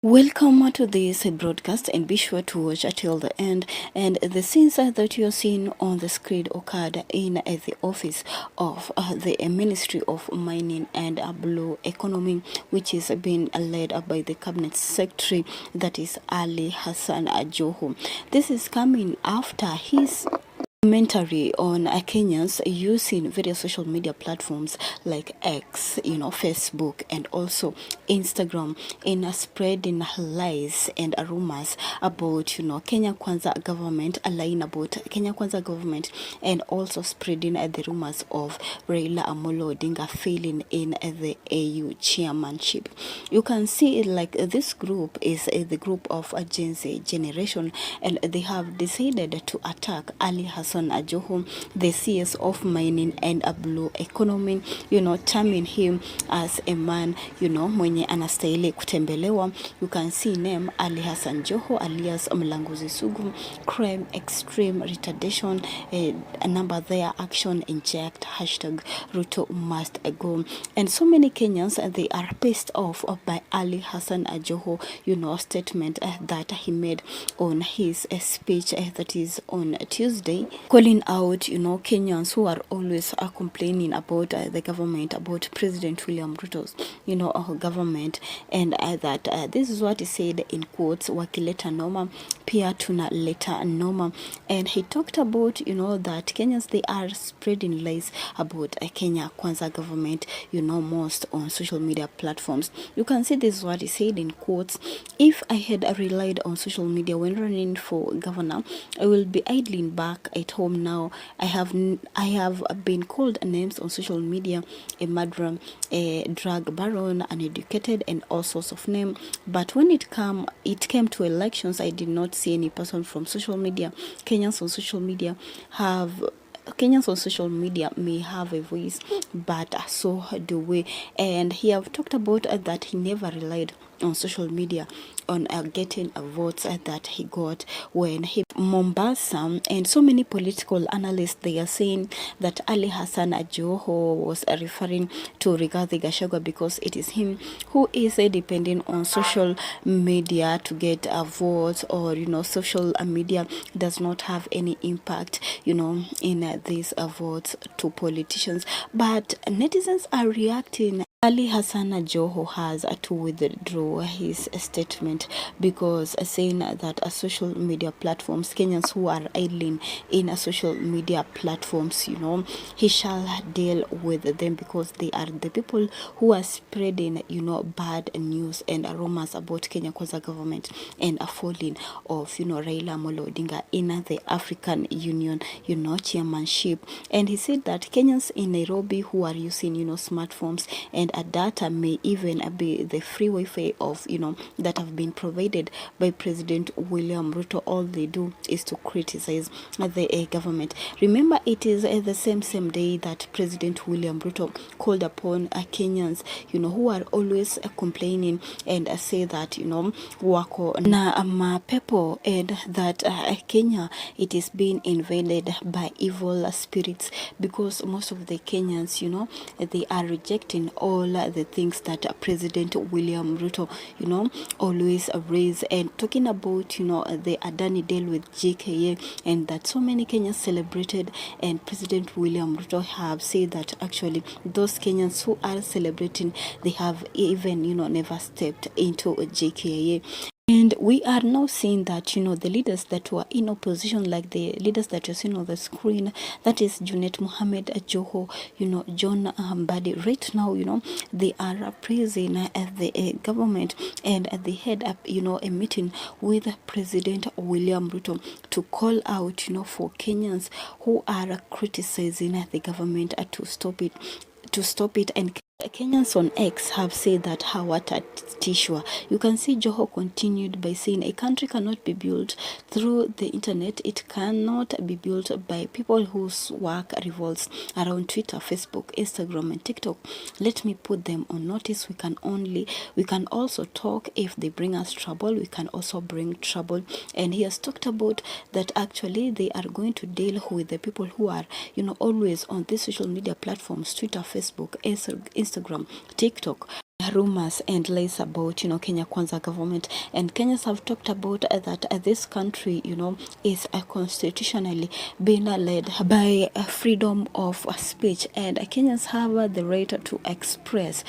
Welcome to this broadcast, and be sure to watch until the end. And the scenes that you are seeing on the screen occurred in the office of the Ministry of Mining and Blue Economy, which is being led by the Cabinet Secretary, that is Ali Hassan Joho. This is coming after his commentary on Kenyans using various social media platforms like X, Facebook, and also Instagram in spreading lies and rumors about, Kenya Kwanza government, lying about Kenya Kwanza government, and also spreading the rumors of Raila Amolo Odinga failing in the AU chairmanship. You can see like this group is the group of Gen Z generation, and they have decided to attack Ali Hassan Joho, the CS of Mining and Blue Economy, terming him as a man, mwenye anastahili kutembelewa. You can see name Ali Hassan Joho alias Mlanguzi Sugu, crime, extreme retardation, a number there, action, inject, hashtag Ruto must go. And so many Kenyans, they are pissed off by Ali Hassan Joho, statement that he made on his speech that is on Tuesday, calling out, Kenyans who are always complaining about the government, about President William Ruto's, government, and that this is what he said in quotes, wakileta noma, pia tuna leta noma. And he talked about, that Kenyans, they are spreading lies about Kenya Kwanza government, most on social media platforms. You can see this is what he said in quotes. If I had relied on social media when running for governor, I will be idling back at home now. I have been called names on social media, a murderer, a drug baron, uneducated, and all sorts of names. But when it came to elections, I did not see any person from social media. Kenyans on social media may have a voice, but so do we. And he have talked about that he never relied on social media on getting votes that he got when he Mombasa. And so many political analysts, they are saying that Ali Hassan Joho was referring to Rigathi Gachagua because it is him who is depending on social media to get votes, or social media does not have any impact in these votes to politicians. But netizens are reacting. Ali Hassan Joho has to withdraw his statement because saying that social media platforms, Kenyans who are idling in social media platforms, he shall deal with them because they are the people who are spreading, bad news and rumors about Kenya Kwanza government and a falling of, Raila Amolo Odinga in the African Union, chairmanship. And he said that Kenyans in Nairobi who are using, smartphones and data may even be the free Wi-Fi of, that have been provided by President William Ruto. All they do is to criticize the government. Remember, it is the same day that President William Ruto called upon Kenyans, who are always complaining and say that, wako na mapepo, and that Kenya, it is being invaded by evil spirits, because most of the Kenyans, they are rejecting all the things that President William Ruto, always raise, and talking about, the Adani deal with JKA, and that so many Kenyans celebrated, and President William Ruto have said that actually those Kenyans who are celebrating, they have even, never stepped into JKA. And we are now seeing that, the leaders that were in opposition, like the leaders that you're seeing on the screen, that is Junet Mohammed, Joho, John Mbadi, right now, they are praising the government, and they had up, a meeting with President William Ruto to call out, for Kenyans who are criticizing the government to stop it. And Kenyans on X have said that hawatatishwa. You can see Joho continued by saying a country cannot be built through the internet. It cannot be built by people whose work revolves around Twitter, Facebook, Instagram, and TikTok. Let me put them on notice. We can also talk. If they bring us trouble, we can also bring trouble. And he has talked about that actually they are going to deal with the people who are, always on these social media platforms, Twitter, Facebook, Instagram, TikTok. rumors and lies about Kenya Kwanza government, and Kenyans have talked about that this country is constitutionally being led by freedom of speech, and Kenyans have the right to express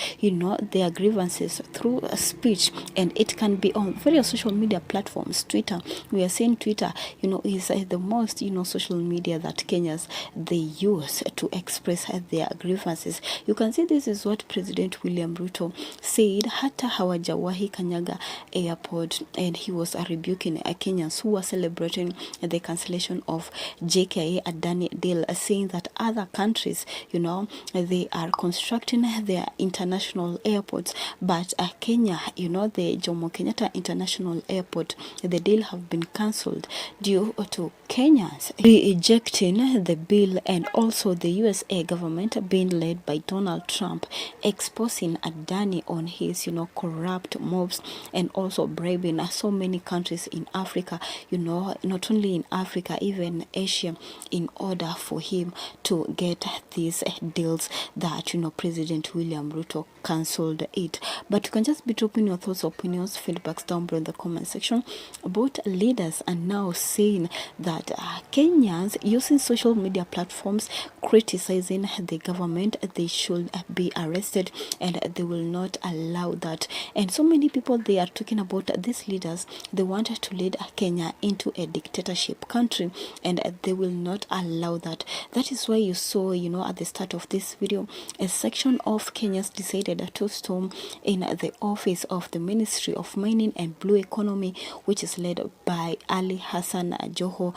their grievances through speech, and it can be on various social media platforms. Twitter, we are saying Twitter is the most social media that Kenyans they use to express their grievances. You can see this is what President William Ruto said hata hawajawahi kanyaga airport, and he was rebuking Kenyans who were celebrating the cancellation of JKA Adani deal, saying that other countries they are constructing their international airports, but Kenya, the Jomo Kenyatta International Airport, the deal have been cancelled due to Kenyans rejecting the bill, and also the USA government being led by Donald Trump exposing Adani on his corrupt moves, and also bribing so many countries in Africa, not only in Africa, even Asia, in order for him to get these deals that President William Ruto cancelled it. But you can just be dropping your thoughts, opinions, feedbacks down below in the comment section. Both leaders are now saying that Kenyans using social media platforms criticizing the government, they should be arrested, and they will not allow that. And so many people, they are talking about these leaders, they want to lead Kenya into a dictatorship country, and they will not allow that. That is why you saw at the start of this video, a section of Kenyans decided to storm in the office of the Ministry of Mining and Blue Economy, which is led by Ali Hassan Joho,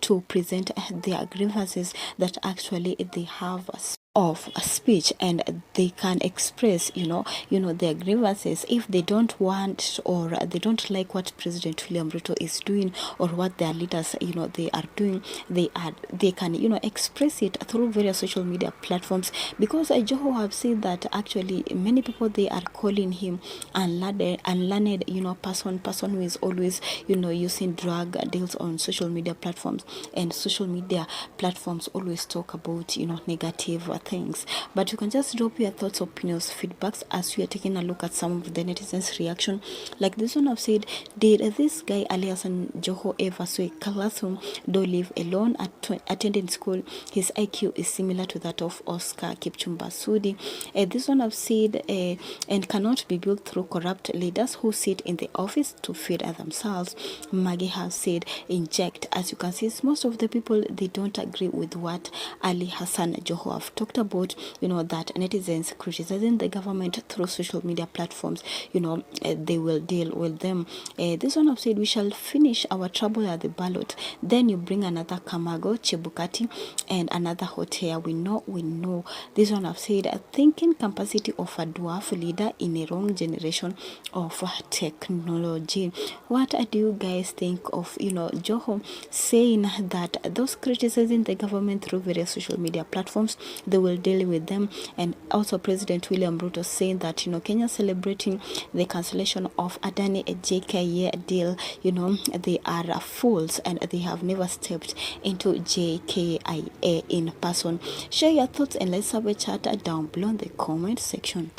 to present their grievances that actually they have of speech, and they can express their grievances if they don't want, or they don't like what President William Ruto is doing, or what their leaders they are doing. They can express it through various social media platforms, because Joho have said that actually many people, they are calling him unlearned person who is always using drug deals on social media platforms, and social media platforms always talk about negative things. But you can just drop your thoughts, opinions, feedbacks as we are taking a look at some of the netizens' reaction. Like this one, I've said, did this guy alias Joho ever saw a classroom door live alone attending school? His IQ is similar to that of Oscar Kipchumba Sudi. This one I've said, and cannot be built through corrupt leaders who sit in the office to feed themselves. Maggie has said, inject. As you can see, most of the people, they don't agree with what Ali Hassan Joho have talked about, that netizens criticizing the government through social media platforms, they will deal with them. This one have said, we shall finish our trouble at the ballot, then you bring another Kamago, Chebukati, and another hotel. We know. This one have said, thinking capacity of a dwarf leader in a wrong generation of technology. What do you guys think of Joho saying that those criticizing the government through various social media platforms, they will deal with them? And also President William Ruto saying that Kenya celebrating the cancellation of Adani JKA deal, they are fools, and they have never stepped into JKIA in person. Share your thoughts and let's have a chat down below in the comment section.